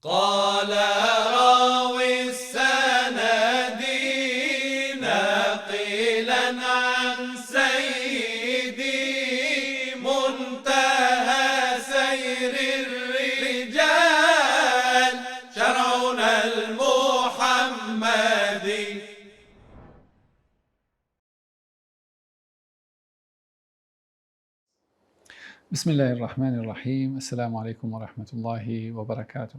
قال راوي السند ناقلا عن سيدي منتهى سير الرجال شرعنا المحمدي. بسم الله الرحمن الرحيم. Assalamu alaikum wa rahmatullahi wa barakatuh.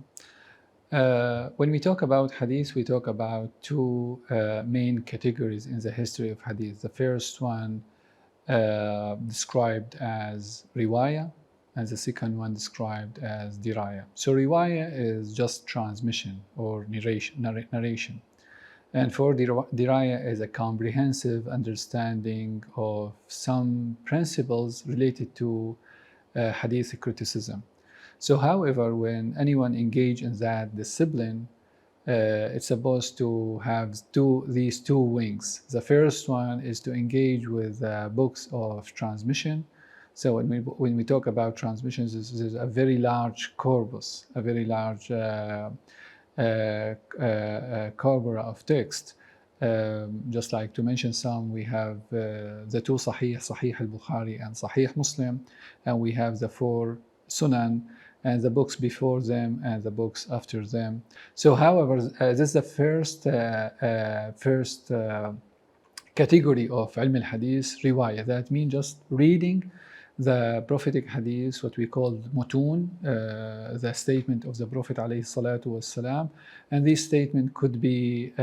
When we talk about hadith, we talk about two main categories in the history of hadith. The first one described as riwayah, and the second one described as diraya. So riwayah is just transmission or narration. And for diraya is a comprehensive understanding of some principles related to hadith criticism. So however, when anyone engage in that discipline, it's supposed to have these two wings. The first one is to engage with books of transmission. So when we talk about transmissions, there's a very large corpus, a very large corpora of text. Just like to mention some, we have the two Sahih al-Bukhari and Sahih Muslim, and we have the four Sunan, and the books before them and the books after them. So however, this is the first category of Ilm al-Hadith, riwayah. That means just reading the prophetic hadith, what we call mutun, the statement of the Prophet alayhi salatu wassalam. And this statement could be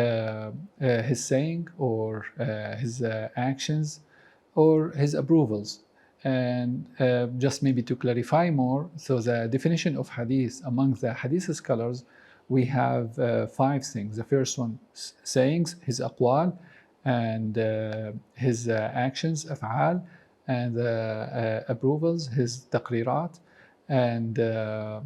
his saying or his actions or his approvals. And just maybe to clarify more, so the definition of hadith among the hadith scholars, we have five things. The first one, sayings, his aqwal, and his actions, af'al, and approvals, his taqrirat, and the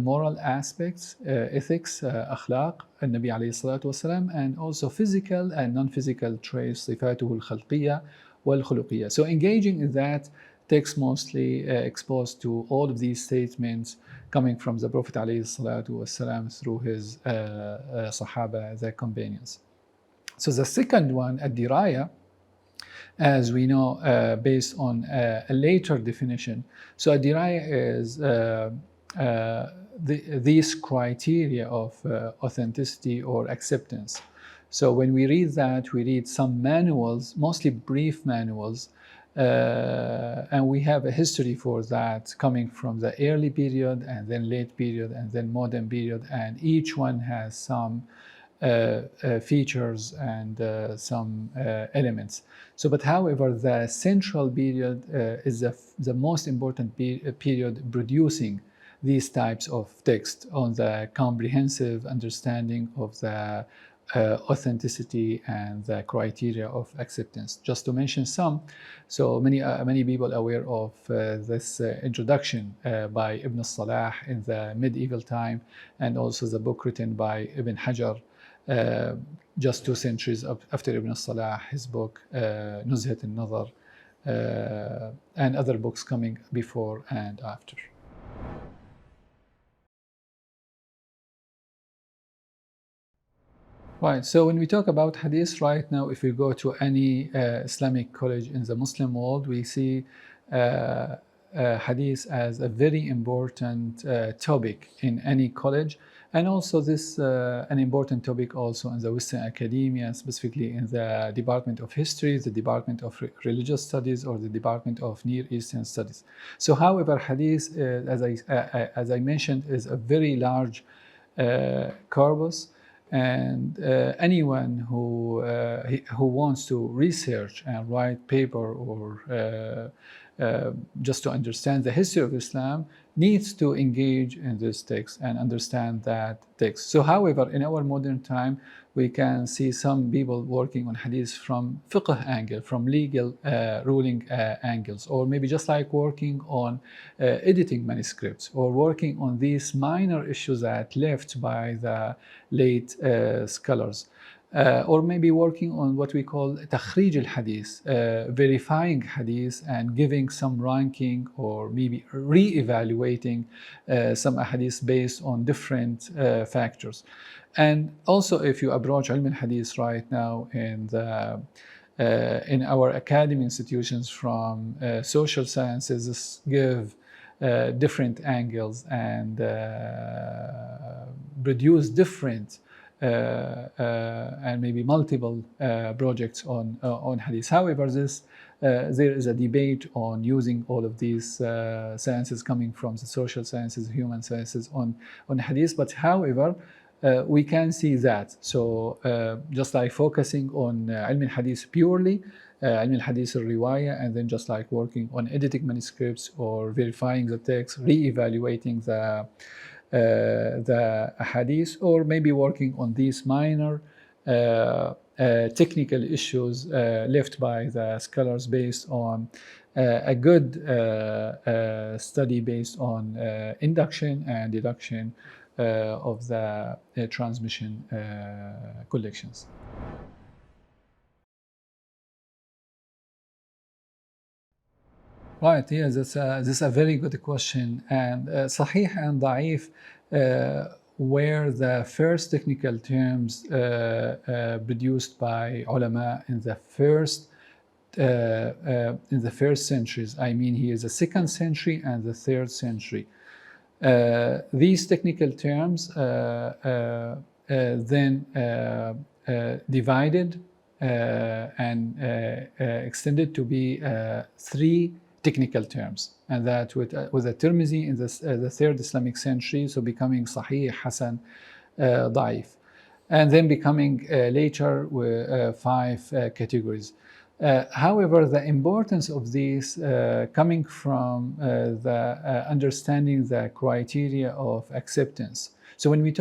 moral aspects, ethics, akhlaq, al-Nabi alayhi salatu wasalam, and also physical and non-physical traits, sifatuhu al-khalqiyya wal-khuluqiyya. So engaging in that takes mostly exposed to all of these statements coming from the Prophet alayhi salatu wasalam through his sahaba, their companions. So the second one, ad-diraya, as we know, based on a later definition. So ad-diraya is these criteria of authenticity or acceptance. So when we read that, we read some manuals, mostly brief manuals, and we have a history for that coming from the early period and then late period and then modern period, and each one has some features and some elements. So, but however, the central period is the most important period producing these types of text on the comprehensive understanding of the authenticity and the criteria of acceptance. Just to mention some, so many people aware of this introduction by Ibn Salah in the medieval time, and also the book written by Ibn Hajar just 2 centuries after Ibn Salah, his book Nuzhat al-Nazar, and other books coming before and after. Right, so when we talk about hadith right now, if we go to any Islamic college in the Muslim world, we see hadith as a very important topic in any college, and also this an important topic also in the Western academia, specifically in the Department of History, the Department of Religious Studies, or the Department of Near Eastern Studies. So however, hadith, as I mentioned, is a very large corpus, and anyone who wants to research and write paper or just to understand the history of Islam needs to engage in this text and understand that text. So however, in our modern time, we can see some people working on hadith from fiqh angle, from legal ruling angles, or maybe just like working on editing manuscripts, or working on these minor issues that left by the late scholars. or maybe working on what we call takhrij al-hadith, verifying hadith and giving some ranking or maybe re-evaluating some hadith based on different factors. And also, if you approach ilm al-hadith right now in our academy institutions from social sciences, give different angles and produce different and maybe multiple projects on hadith. However, there is a debate on using all of these sciences coming from the social sciences, human sciences on hadith. But however, we can see that. So just like focusing on ilm al-hadith purely, ilm al-hadith al-riwaya, and then just like working on editing manuscripts or verifying the text, re-evaluating the hadith, or maybe working on these minor technical issues left by the scholars based on a good study based on induction and deduction of the transmission collections. Right, yes, that's a very good question. And Sahih and Da'if were the first technical terms produced by ulama in the first centuries. I mean, here the 2nd century and the 3rd century. These technical terms then divided and extended to be 3 technical terms, and that with the Tirmizi in the 3rd Islamic century, so becoming Sahih, Hasan, Da'if, and then becoming later 5 categories. However, the importance of these coming from the understanding the criteria of acceptance. So when we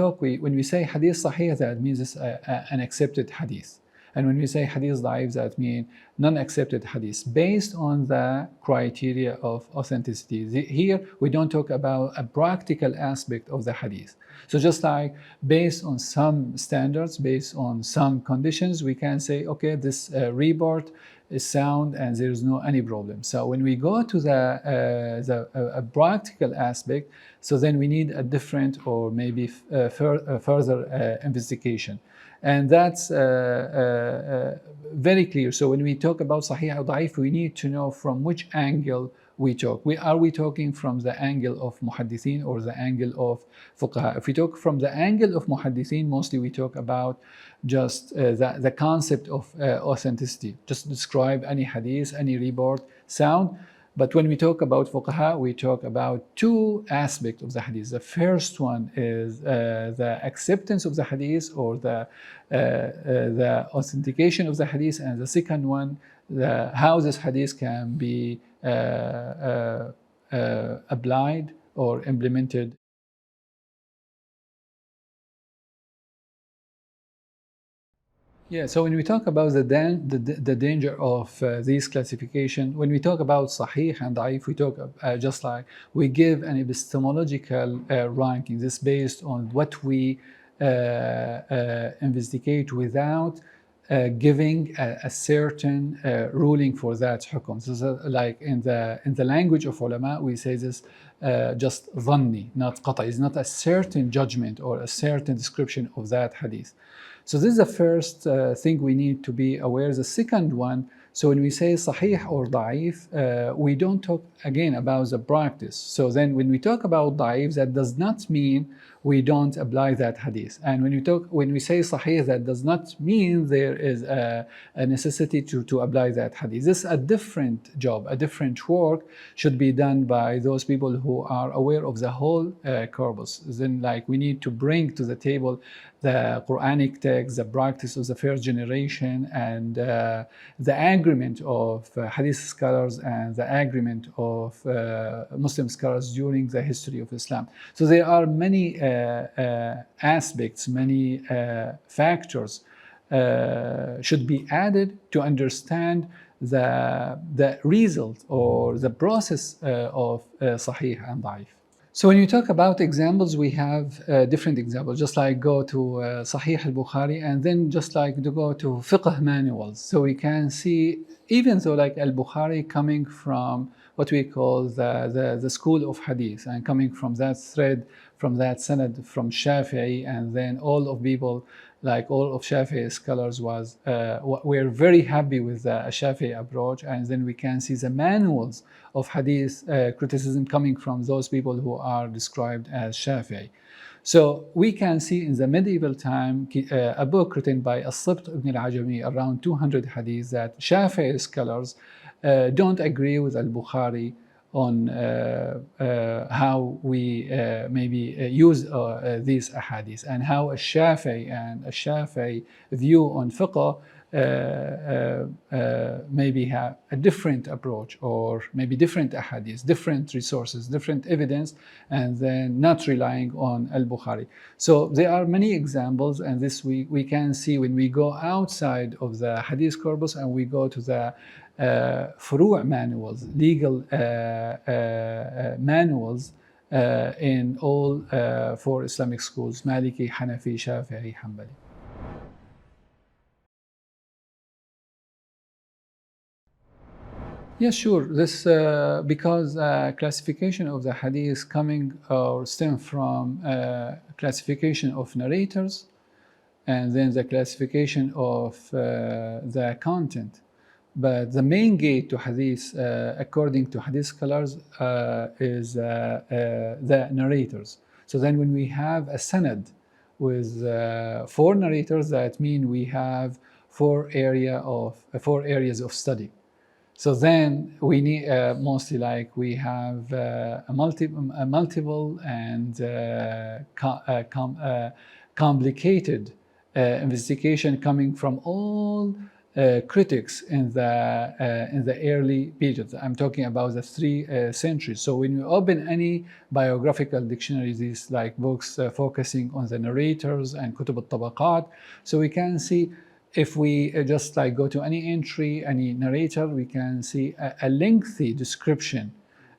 say hadith sahih, that means it's an accepted hadith. And when we say hadith da'if, that means non-accepted hadith, based on the criteria of authenticity. Here, we don't talk about a practical aspect of the hadith. So just like based on some standards, based on some conditions, we can say, okay, this report is sound and there is no any problem. So when we go to the practical aspect, so then we need a different or maybe further investigation. And that's very clear. So when we talk about Sahih or Da'if, we need to know from which angle we talk. Are we talking from the angle of muhaddithin or the angle of fuqaha? If we talk from the angle of muhaddithin, mostly we talk about just the concept of authenticity. Just describe any hadith, any report, sound. But when we talk about fuqaha, we talk about 2 aspects of the hadith. The first one is the acceptance of the hadith or the authentication of the hadith, and the second one, how this hadith can be applied or implemented. Yeah, so when we talk about the danger of these classification, when we talk about Sahih and Da'if, we talk just like we give an epistemological ranking. This based on what we investigate without giving a certain ruling for that hukum. So like in the language of ulama, we say this just dhanni, not qata'. It's not a certain judgment or a certain description of that hadith. So this is the first thing we need to be aware. The second one, so when we say sahih or da'if, we don't talk again about the practice. So then when we talk about da'if, that does not mean we don't apply that hadith. And when we say sahih, that does not mean there is a necessity to apply that hadith. This is a different job, a different work should be done by those people who are aware of the whole corpus. Then like we need to bring to the table the Quranic text, the practice of the first generation, and the agreement of hadith scholars and the agreement of Muslim scholars during the history of Islam. So there are many aspects, many factors should be added to understand the result or the process of Sahih and Da'if. So when you talk about examples, we have different examples, just like go to Sahih al-Bukhari and then just like to go to fiqh manuals. So we can see, even though like al-Bukhari coming from what we call the school of hadith and coming from that thread, from that sanad, from Shafi'i, and then all of people, like all of Shafi'i scholars was, we're very happy with the Shafi'i approach, and then we can see the manuals of hadith criticism coming from those people who are described as Shafi'i. So we can see in the medieval time a book written by As-Sibt ibn al-Ajami, around 200 hadith, that Shafi'i scholars don't agree with al-Bukhari on how we maybe use these ahadith, and how a Shafi'i view on fiqh maybe have a different approach, or maybe different ahadith, different resources, different evidence, and then not relying on al-Bukhari. So there are many examples, and this we can see when we go outside of the hadith corpus and we go to the furu' manuals, legal manuals in all four Islamic schools: Maliki, Hanafi, Shafi'i, Hanbali. Yes, sure. This because classification of the hadith coming or stem from classification of narrators, and then the classification of the content. But the main gate to hadith, according to hadith scholars, is the narrators. So then when we have a sanad with four narrators, that means we have four areas of study. So then we need mostly like we have a multiple and complicated investigation coming from all critics in the early periods. I'm talking about the 3 centuries. So when you open any biographical dictionary, these like books focusing on the narrators and kutub al-tabaqat, so we can see, if we just like go to any entry, any narrator, we can see a lengthy description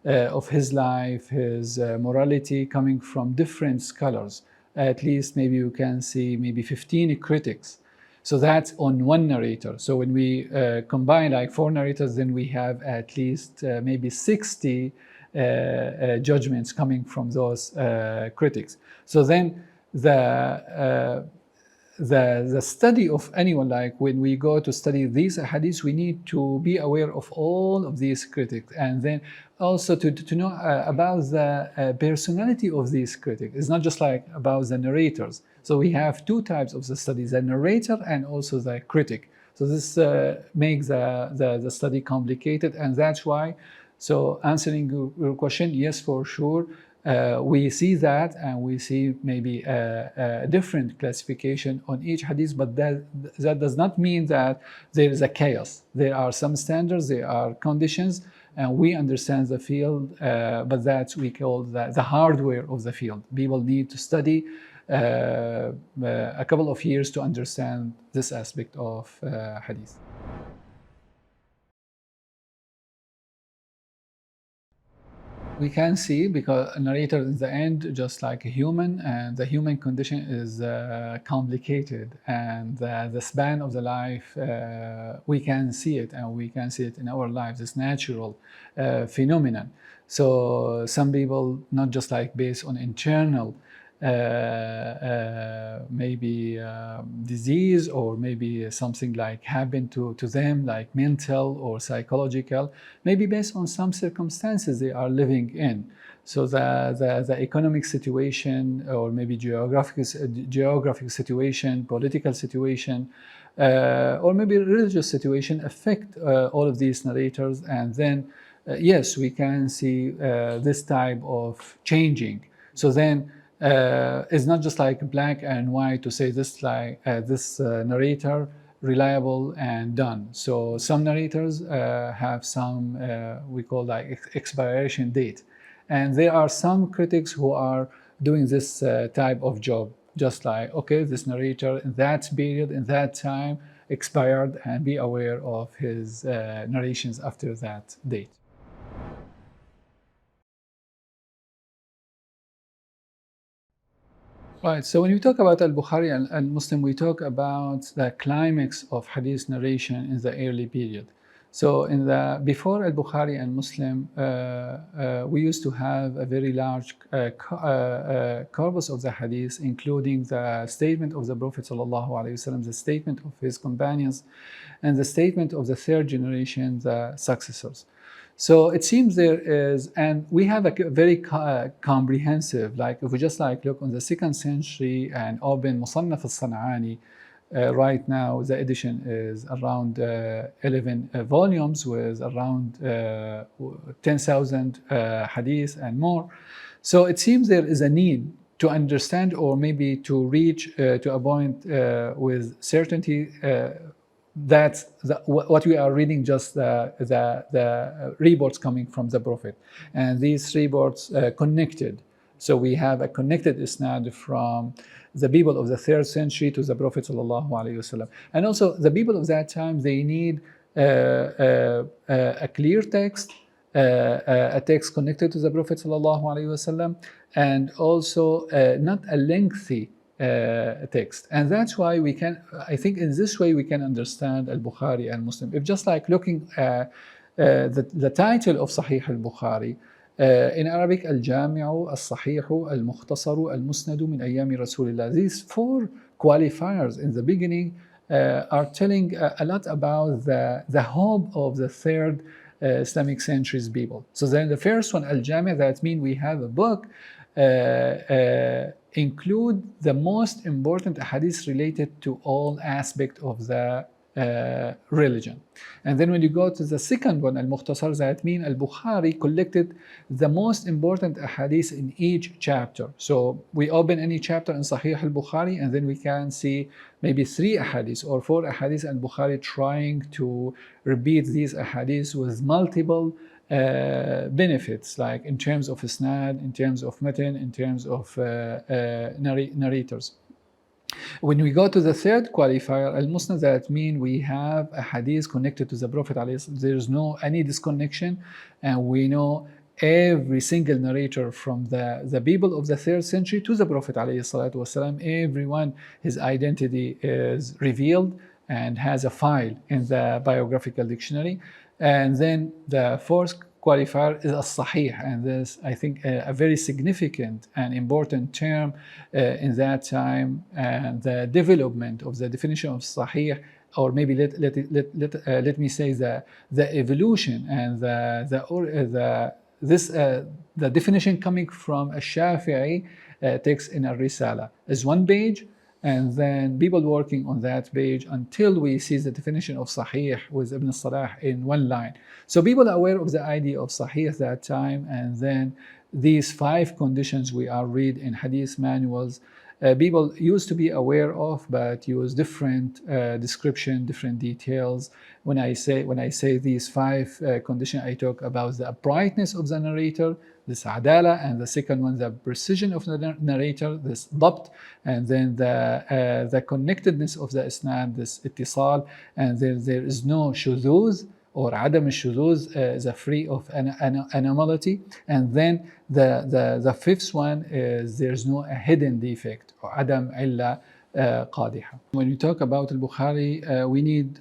of his life, his morality, coming from different scholars. At least maybe you can see maybe 15 critics. So that's on one narrator. So when we combine like 4 narrators, then we have at least maybe 60 judgments coming from those critics. So then the study of anyone, like when we go to study these hadiths, we need to be aware of all of these critics, and then also to know about the personality of these critics. It's not just like about the narrators. So we have 2 types of the study: the narrator and also the critic. So this makes the study complicated, and that's why. So answering your question, yes, for sure. We see that, and we see maybe a different classification on each hadith, but that does not mean that there is a chaos. There are some standards, there are conditions, and we understand the field, but that's we call the hardware of the field. People need to study a couple of years to understand this aspect of hadith. We can see, because a narrator in the end just like a human, and the human condition is complicated, and the span of the life, we can see it, and we can see it in our lives, this natural phenomenon. So some people, not just like based on internal maybe disease, or maybe something like happened to them, like mental or psychological, maybe based on some circumstances they are living in. So the economic situation, or maybe geographic situation, political situation, or maybe religious situation affect all of these narrators, and then yes, we can see this type of changing. So then it's not just like black and white to say this, like this narrator reliable and done. So some narrators have some we call like expiration date, and there are some critics who are doing this type of job, just like, okay, this narrator in that period, in that time expired, and be aware of his narrations after that date. Right. So when we talk about Al-Bukhari and Muslim, we talk about the climax of Hadith narration in the early period. So in the before Al-Bukhari and Muslim, we used to have a very large corpus of the Hadith, including the statement of the Prophet ﷺ, the statement of his companions, and the statement of the third generation, the successors. So it seems there is, and we have a very comprehensive, like if we just like look on the 2nd century and open Musannaf al-San'ani, right now the edition is around 11 volumes with around 10,000 hadith and more. So it seems there is a need to understand or maybe to reach to a point with certainty that what we are reading just the reports coming from the Prophet, and these reports connected. So we have a connected isnad from the people of the 3rd century to the Prophet sallallahu alaihi wasallam, and also the people of that time, they need a clear text, a text connected to the Prophet sallallahu alaihi wasallam, and also not a lengthy text. And that's why we can, I think in this way we can understand Al-Bukhari and Muslim. If just like looking at the title of Sahih Al-Bukhari, in Arabic, Al-Jami'u, Al-Sahihu, Al-Mukhtasaru, Al-Musnadu min Ayyami Rasulillah. These 4 qualifiers in the beginning are telling a lot about the hope of the 3rd Islamic centuries people. So then the first one, Al-Jami', that means we have a book include the most important hadith related to all aspects of the religion. And then when you go to the second one, Al-Mukhtasar, that means Al-Bukhari collected the most important hadith in each chapter. So we open any chapter in Sahih Al-Bukhari and then we can see maybe 3 hadith or 4 hadith Al-Bukhari trying to repeat these hadith with multiple benefits, like in terms of isnad, in terms of matan, in terms of narrators. When we go to the 3rd qualifier, al-musnad, that means we have a hadith connected to the Prophet. There's no any disconnection, and we know every single narrator from the people of the 3rd century to the Prophet ﷺ, everyone, his identity is revealed and has a file in the biographical dictionary. And then the 4th qualifier is as-sahih, and this, I think, a very significant and important term in that time, and the development of the definition of sahih, or maybe let me say the evolution and the definition coming from a Shafi'i text in a Risala is 1 page, and then people working on that page until we see the definition of Sahih with Ibn Salah in 1 line. So people are aware of the idea of Sahih at that time, and then these 5 conditions we are read in Hadith manuals, people used to be aware of, but use different description, different details. When I say these 5 conditions, I talk about the uprightness of the narrator, this adala, and the second one, the precision of the narrator, this dabt, and then the connectedness of the isnad, this ittisal, and then there is no shuduz, or adam al-shuduz is a free of anomaly, and then the 5th one is there's no a hidden defect, or adam illa qadiha. When we talk about al-Bukhari, we need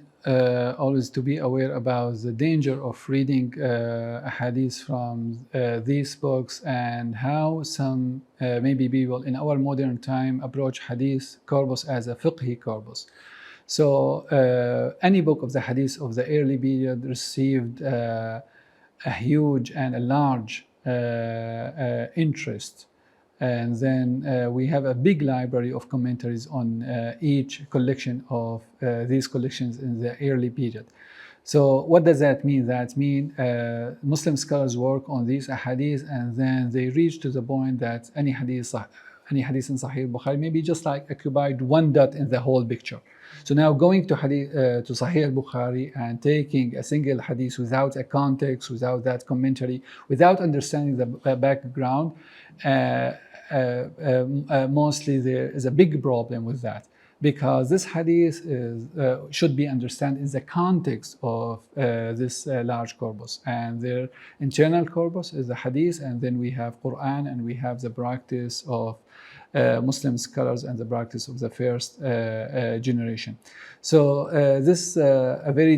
always to be aware about the danger of reading a hadith from these books, and how some maybe people in our modern time approach hadith corpus as a fiqhi corpus. So any book of the hadith of the early period received a huge and a large interest. And then we have a big library of commentaries on each collection of these collections in the early period. So what does that mean? That means Muslim scholars work on these ahadith, and then they reach to the point that any hadith in Sahih Bukhari maybe just like occupied 1 dot in the whole picture. So now going to Sahih Bukhari and taking a single hadith without a context, without that commentary, without understanding the background, mostly there is a big problem with that, because this hadith should be understood in the context of this large corpus, and their internal corpus is the hadith, and then we have Quran, and we have the practice of Muslim scholars and the practice of the first generation. So this is a very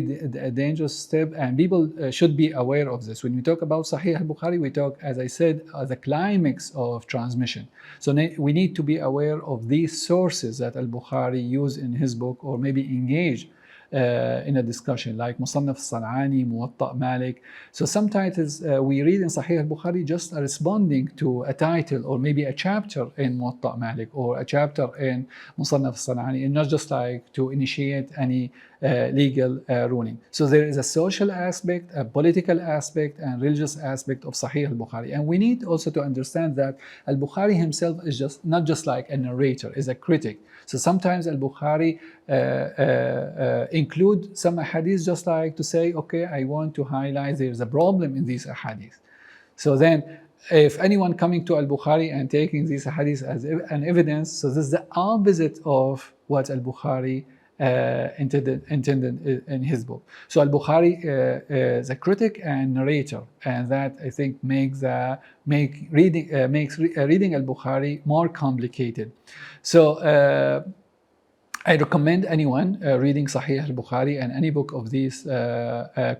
dangerous step, and people should be aware of this. When we talk about Sahih al-Bukhari, we talk, as I said, the climax of transmission. So we need to be aware of these sources that al-Bukhari used in his book, or maybe engage in a discussion, like Musannaf San'ani, Muwatta Malik. So some titles we read in Sahih al-Bukhari just are responding to a title or maybe a chapter in Muwatta Malik or a chapter in Musannaf San'ani, and not just like to initiate any legal ruling. So there is a social aspect, a political aspect, and religious aspect of Sahih al-Bukhari. And we need also to understand that al-Bukhari himself is just not just like a narrator, is a critic. So sometimes al-Bukhari include some ahadith just like to say, okay, I want to highlight there's a problem in these ahadith. So then if anyone coming to al-Bukhari and taking these hadiths as an evidence, so this is the opposite of what al-Bukhari intended in his book. So al-Bukhari is a critic and narrator, and that I think makes reading al-Bukhari more complicated. So I recommend anyone reading Sahih al-Bukhari and any book of this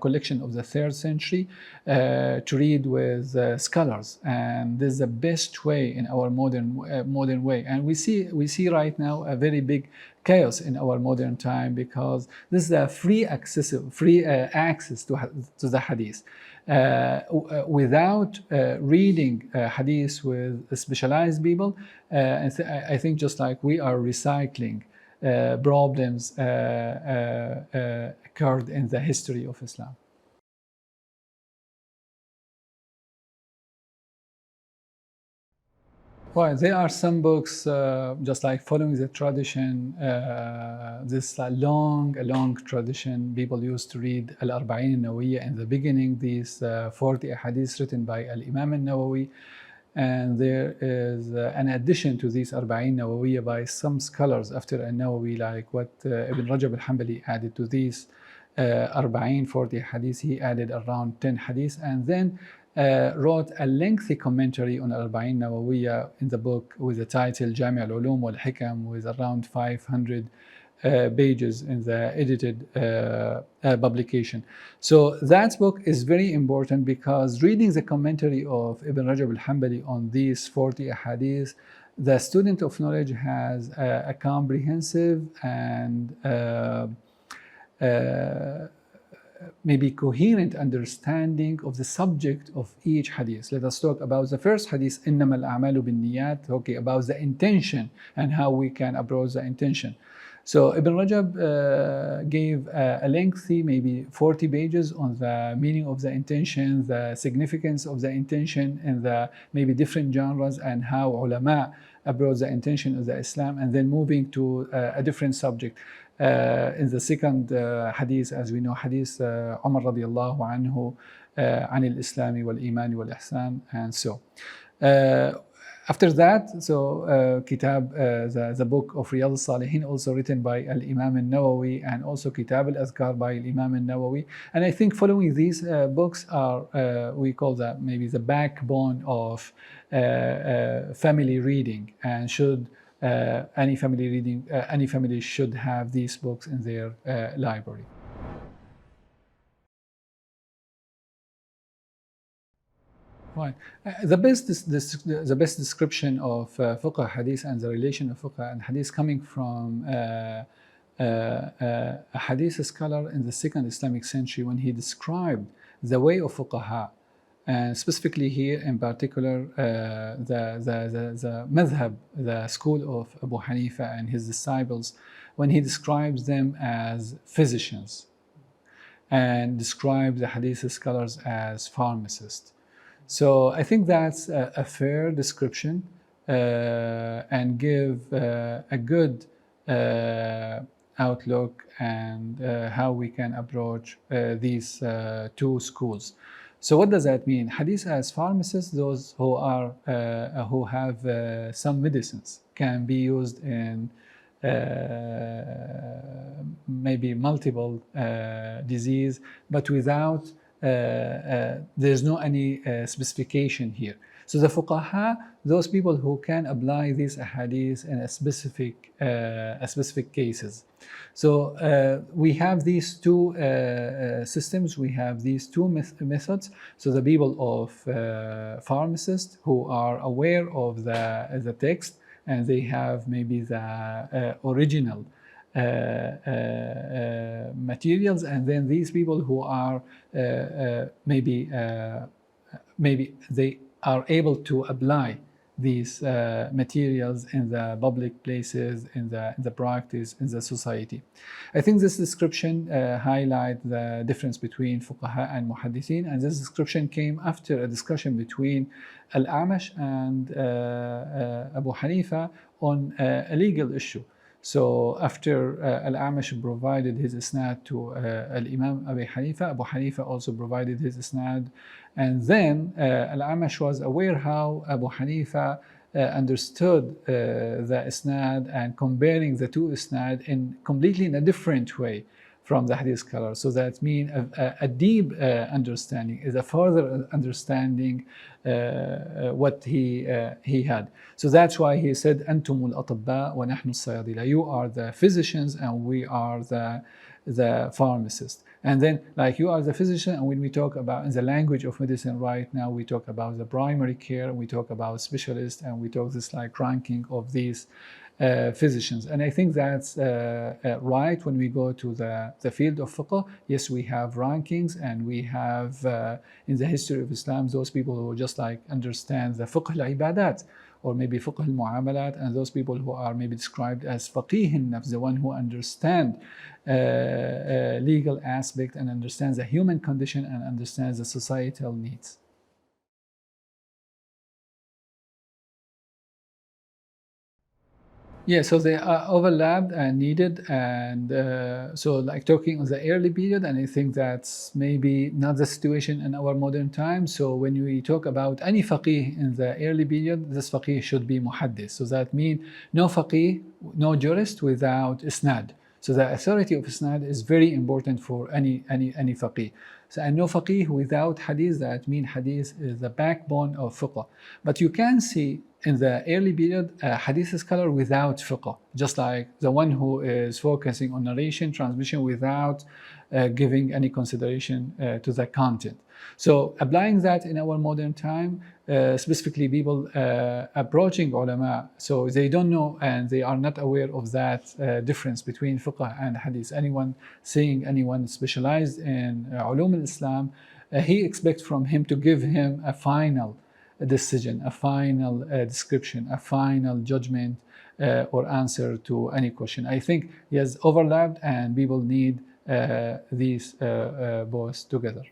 collection of the 3rd century to read with scholars, and this is the best way in our modern way. And we see right now a very big chaos in our modern time, because this is a free access to the hadith. Without reading hadith with specialized people, I think just like we are recycling problems occurred in the history of Islam. Well, there are some books just like following the tradition, this long tradition. People used to read Al-Arba'in al-Nawawiyya in the beginning, these 40 hadiths written by Al-Imam al-Nawawi. And there is an addition to these Arba'in Nawawiyya by some scholars after al-Nawawi, like what Ibn Rajab al-Hanbali added to these 40 hadiths. He added around 10 hadiths, and then wrote a lengthy commentary on Arba'in Nawawiyya in the book with the title Jami' al-Ulum wal-Hikam, with around 500 pages in the edited publication. So that book is very important, because reading the commentary of Ibn Rajab al-Hanbali on these 40 hadiths, the student of knowledge has a comprehensive and maybe coherent understanding of the subject of each hadith. Let us talk about the first hadith, إِنَّمَا الْأَعْمَالُ بِالنِّيَّاتِ, okay, about the intention and how we can approach the intention. So Ibn Rajab gave a lengthy, maybe 40 pages on the meaning of the intention, the significance of the intention in the maybe different genres, and how ulama approach the intention of the Islam, and then moving to a different subject. In the second hadith, as we know, hadith Umar radiallahu anhu عن الإسلام والإيمان والإحسان, and so. After that, so Kitab, the book of Riyadh al-Salihin, also written by Al-Imam al-Nawawi, and also Kitab al-Azkar by Al-Imam al-Nawawi. And I think following these books are, we call that maybe the backbone of family reading, and should any family should have these books in their library. Right. The best description of fiqh hadith and the relation of fiqh and hadith coming from a hadith scholar in the 2nd Islamic century, when he described the way of fuqaha, and specifically here in particular the madhab, the school of Abu Hanifa and his disciples, when he describes them as physicians and describes the hadith scholars as pharmacists. So I think that's a fair description and give a good outlook and how we can approach these two schools. So what does that mean? Hadith as pharmacists, those who are who have some medicines, can be used in maybe multiple disease, but without there's no any specification here. So the fuqaha, those people who can apply these ahadith in a specific cases. So we have these two systems, we have these two methods. So the people of pharmacists who are aware of the text, and they have maybe the original materials, and then these people who are maybe they are able to apply these materials in the public places, in the practice, in the society. I think this description highlights the difference between fuqaha and muhaddithin, and this description came after a discussion between Al-A'mash and Abu Hanifa on a legal issue. So after Al-A'mash provided his isnad to Al-Imam Abu Hanifa also provided his isnad, and then Al-A'mash was aware how Abu Hanifa understood the isnad and comparing the two isnad in completely in a different way from the hadith scholar. So that means a deep understanding, is a further understanding what he had. So that's why he said, "Antumul atibba wa nahnu as-sayadila." You are the physicians and we are the pharmacists. And then, like, you are the physician, and when we talk about in the language of medicine right now, we talk about the primary care, we talk about specialists, and we talk this like ranking of these physicians. And I think that's right when we go to the field of fiqh. Yes, we have rankings, and we have in the history of Islam those people who just like understand the fiqh al-ibadat, or maybe fiqh al-mu'amalat, and those people who are maybe described as faqih al-nafs, the one who understand legal aspect and understands the human condition and understands the societal needs. Yeah, so they are overlapped and needed, and so like talking on the early period, and I think that's maybe not the situation in our modern time. So when we talk about any faqih in the early period, this faqih should be muhaddith. So that means no faqih, no jurist without isnad. So the authority of isnad is very important for any faqih. So, and no faqih without hadith, that means hadith is the backbone of fiqh. But you can see in the early period a hadith scholar without fiqh, just like the one who is focusing on narration, transmission, without giving any consideration to the content. So applying that in our modern time, specifically people approaching ulama, so they don't know and they are not aware of that difference between fiqh and hadith. Anyone seeing anyone specialized in ulum al-Islam, he expects from him to give him a final decision, a final description, a final judgment or answer to any question. I think he has overlapped, and people need these both together.